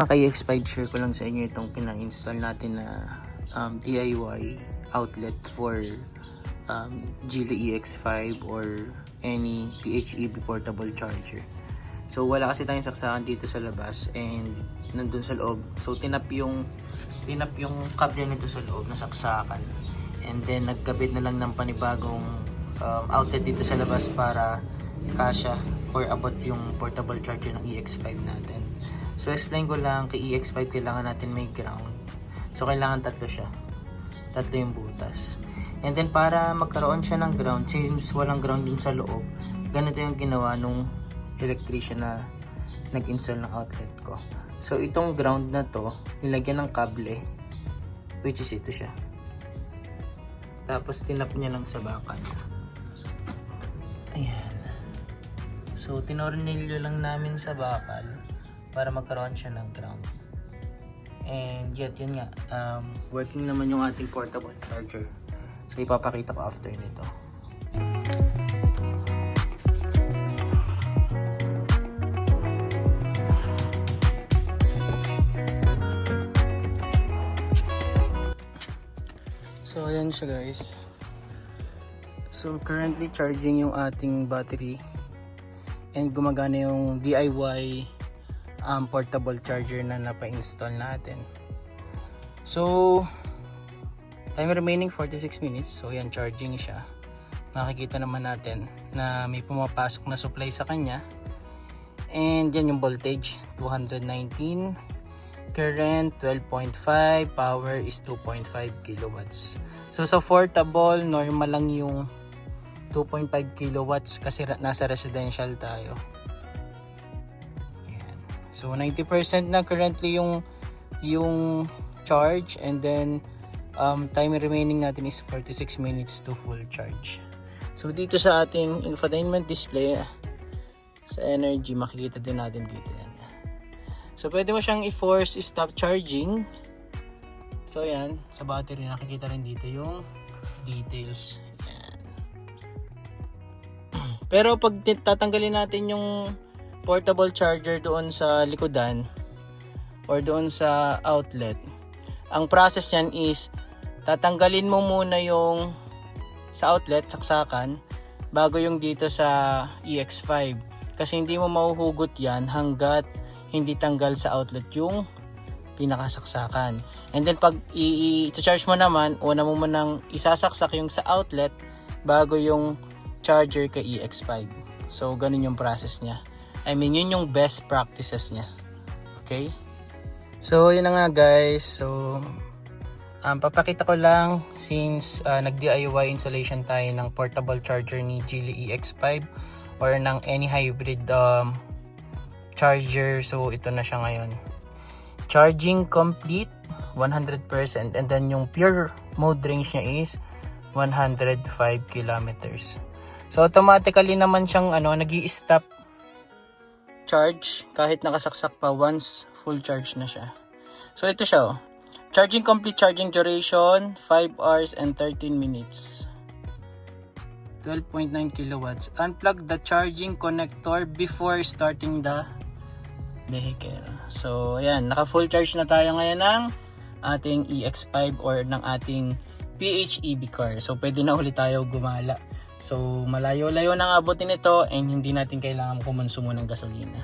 Kay X5, share ko lang sa inyo itong pina-install natin na DIY outlet for Geely EX5 or any PHEV portable charger. So wala kasi tayong saksakan dito sa labas and nandun sa loob. So tinap yung kable nito sa loob na saksakan. And then nagkabit na lang ng panibagong outlet dito sa labas para kasya or abot yung portable charger ng EX5 natin. So explain ko lang, kay EX5 kailangan natin may ground. So kailangan tatlo siya. Tatlo yung butas. And then para magkaroon siya ng ground, since walang ground din sa loob, ganito yung ginawa nung electrician na nag-install ng outlet ko. So itong ground na to, nilagyan ng kable, which is ito siya. Tapos tinap niya lang sa bakal. Ayan. So tinornilyo lang namin sa bakal para magkaroon siya ng ground. And yet yun nga, working naman yung ating portable charger. So ipapakita ko after nito. So ayan siya guys. So currently charging yung ating battery and gumagana yung DIY portable charger na napa-install natin. So time remaining 46 minutes. So yan, charging siya. Makikita naman natin na may pumapasok na supply sa kanya. And yan yung voltage 219, current 12.5, power is 2.5 kilowatts. So sa portable, normal lang yung 2.5 kilowatts kasi nasa residential tayo. So 90% na currently yung charge, and then time remaining natin is 46 minutes to full charge. So dito sa ating infotainment display sa energy, makikita din natin dito yan. So pwede mo siyang i-force stop charging. So yan, sa battery nakikita rin dito yung details. Yan. Pero pag tatanggalin natin yung portable charger doon sa likodan or doon sa outlet, ang process niyan is tatanggalin mo muna yung sa outlet, saksakan, bago yung dito sa EX5, kasi hindi mo mahuhugot yan hanggat hindi tanggal sa outlet yung pinakasaksakan. And then pag i-charge mo naman, una mo munang isasaksak yung sa outlet bago yung charger kay EX5. So ganun yung process niya. I mean, yun yung best practices niya. Okay? So, yun na nga guys. So, papakita ko lang since nag-DIY installation tayo ng portable charger ni Geely EX5 or ng any hybrid charger. So, ito na siya ngayon. Charging complete 100%, and then yung pure mode range niya is 105 kilometers. So, automatically naman siyang nag-i-stop charge kahit nakasaksak pa once full charge na siya. So ito siya, charging complete, charging duration 5 hours and 13 minutes, 12.9 kilowatts. Unplug the charging connector before starting the vehicle. So ayan, naka full charge na tayo ngayon ng ating EX5 or ng ating PHEV car. So pwede na ulit tayo gumala. So malayo-layo nang abutin ito and hindi natin kailangan kumonsumo ng gasolina.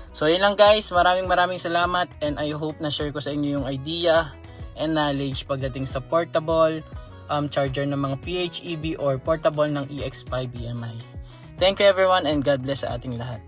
So yun lang guys, maraming salamat, and I hope na share ko sa inyo yung idea and knowledge pagdating sa portable charger ng mga PHEV or portable ng EX5 EMI. Thank you everyone, and God bless sa ating lahat.